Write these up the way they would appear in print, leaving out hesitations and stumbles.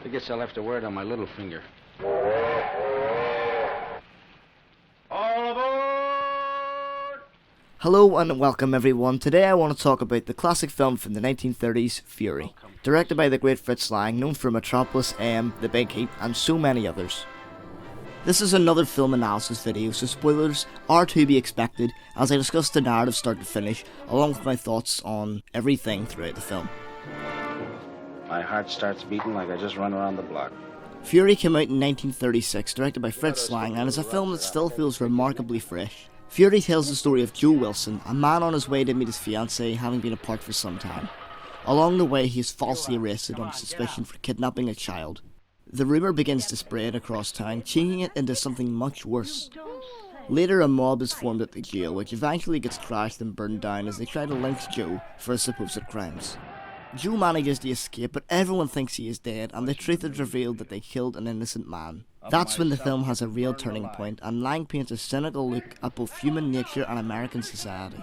I guess I'll have to wear it on my little finger. All aboard! Hello and welcome everyone. Today I want to talk about the classic film from the 1930s, Fury, directed by the great Fritz Lang, known for Metropolis, M, The Big Heat, and so many others. This is another film analysis video, so spoilers are to be expected as I discuss the narrative start to finish, along with my thoughts on everything throughout the film. My heart starts beating like I just run around the block. Fury came out in 1936, directed by Fritz Lang, and is a film that still feels remarkably fresh. Fury tells the story of Joe Wilson, a man on his way to meet his fiancée, having been apart for some time. Along the way, he is falsely arrested on suspicion for kidnapping a child. The rumour begins to spread across town, changing it into something much worse. Later, a mob is formed at the jail, which eventually gets crashed and burned down as they try to lynch Joe for his supposed crimes. Joe manages to escape, but everyone thinks he is dead, and the truth is revealed that they killed an innocent man. That's when the film has a real turning point, and Lang paints a cynical look at both human nature and American society.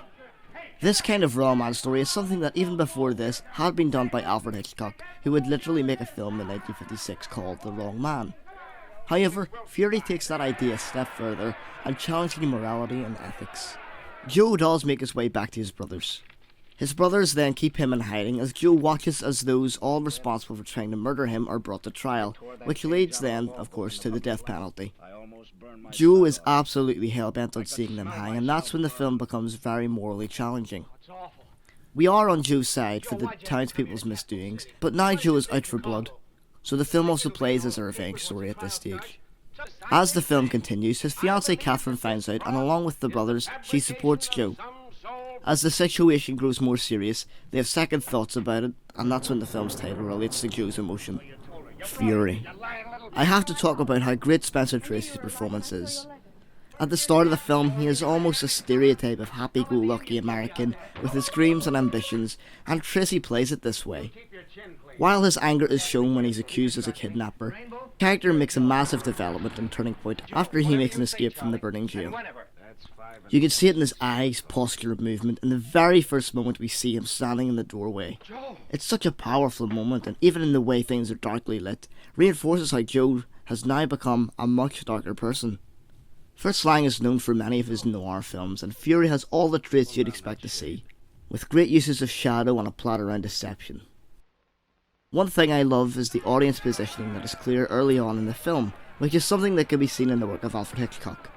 This kind of raw man story is something that even before this had been done by Alfred Hitchcock, who would literally make a film in 1956 called The Wrong Man. However, Fury takes that idea a step further and challenging morality and ethics. Joe does make his way back to his brothers. His brothers then keep him in hiding as Joe watches as those all responsible for trying to murder him are brought to trial, which leads then, of course, to the death penalty. Joe is absolutely hell-bent on seeing them hang, and that's when the film becomes very morally challenging. We are on Joe's side for the townspeople's misdoings, but now Joe is out for blood, so the film also plays as a revenge story at this stage. As the film continues, his fiancée Catherine finds out, and along with the brothers, she supports Joe. As the situation grows more serious, they have second thoughts about it, and that's when the film's title relates to Joe's emotion. Fury. I have to talk about how great Spencer Tracy's performance is. At the start of the film, he is almost a stereotype of happy-go-lucky American with his dreams and ambitions, and Tracy plays it this way. While his anger is shown when he's accused as a kidnapper, the character makes a massive development and turning point after he makes an escape from the burning jail. You can see it in his eyes, posture and movement in the very first moment we see him standing in the doorway. It's such a powerful moment, and even in the way things are darkly lit, reinforces how Joe has now become a much darker person. Fritz Lang is known for many of his noir films, and Fury has all the traits you'd expect to see, with great uses of shadow and a plot around deception. One thing I love is the audience positioning that is clear early on in the film, which is something that can be seen in the work of Alfred Hitchcock.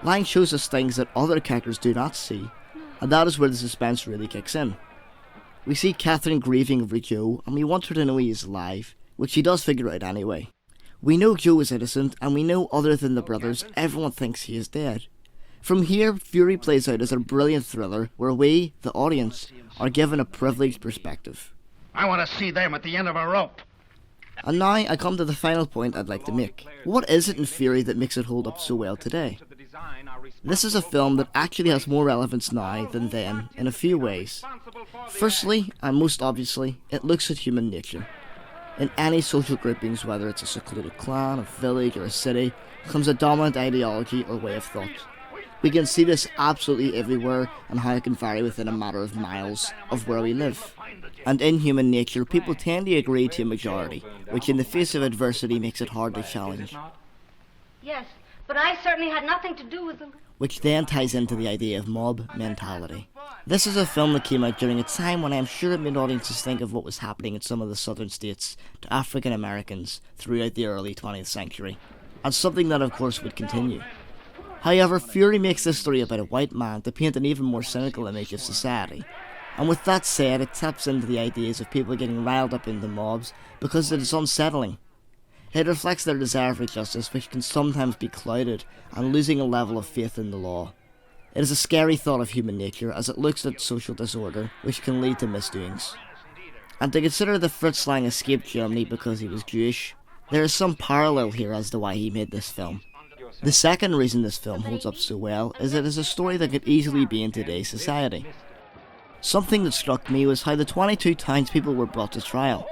Lang shows us things that other characters do not see, and that is where the suspense really kicks in. We see Catherine grieving over Joe, and we want her to know he is alive, which she does figure out anyway. We know Joe is innocent, and we know other than the brothers, everyone thinks he is dead. From here, Fury plays out as a brilliant thriller where we, the audience, are given a privileged perspective. I want to see them at the end of a rope. And now I come to the final point I'd like to make. What is it in Fury that makes it hold up so well today? This is a film that actually has more relevance now than then in a few ways. Firstly, and most obviously, it looks at human nature. In any social groupings, whether it's a secluded clan, a village or a city, comes a dominant ideology or way of thought. We can see this absolutely everywhere and how it can vary within a matter of miles of where we live. And in human nature, people tend to agree to a majority, which in the face of adversity makes it hard to challenge. Yes, but I certainly had nothing to do with them. Which then ties into the idea of mob mentality. This is a film that came out during a time when I'm sure it made audiences think of what was happening in some of the southern states to African Americans throughout the early 20th century, and something that of course would continue. However, Fury makes this story about a white man to paint an even more cynical image of society. And with that said, it taps into the ideas of people getting riled up into mobs because it is unsettling. It reflects their desire for justice, which can sometimes be clouded, and losing a level of faith in the law. It is a scary thought of human nature as it looks at social disorder, which can lead to misdoings. And to consider that Fritz Lang escaped Germany because he was Jewish, there is some parallel here as to why he made this film. The second reason this film holds up so well is it is a story that could easily be in today's society. Something that struck me was how the 22 townspeople were brought to trial.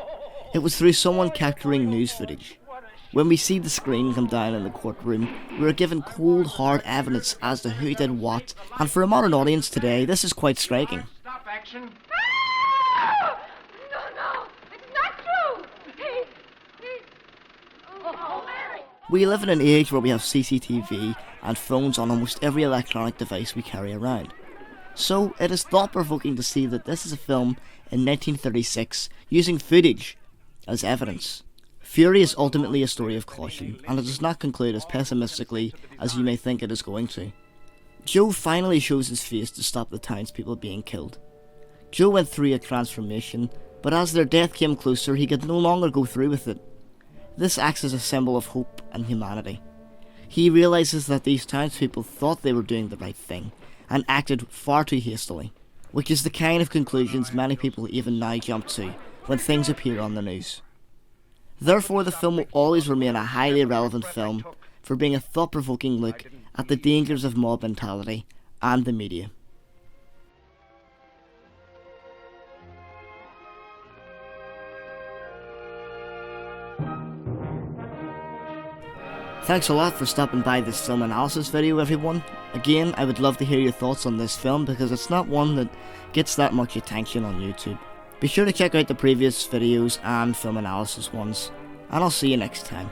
It was through someone capturing news footage. When we see the screen come down in the courtroom, we are given cold, hard evidence as to who did what, and for a modern audience today, this is quite striking. Stop action. No, it's not true. We live in an age where we have CCTV and phones on almost every electronic device we carry around. So it is thought-provoking to see that this is a film in 1936 using footage as evidence. Fury is ultimately a story of caution, and it does not conclude as pessimistically as you may think it is going to. Joe finally shows his face to stop the townspeople being killed. Joe went through a transformation, but as their death came closer, he could no longer go through with it. This acts as a symbol of hope and humanity. He realises that these townspeople thought they were doing the right thing, and acted far too hastily, which is the kind of conclusions many people even now jump to when things appear on the news. Therefore, the film will always remain a highly relevant film for being a thought-provoking look at the dangers of mob mentality and the media. Thanks a lot for stopping by this film analysis video, everyone. Again, I would love to hear your thoughts on this film because it's not one that gets that much attention on YouTube. Be sure to check out the previous videos and film analysis ones, and I'll see you next time.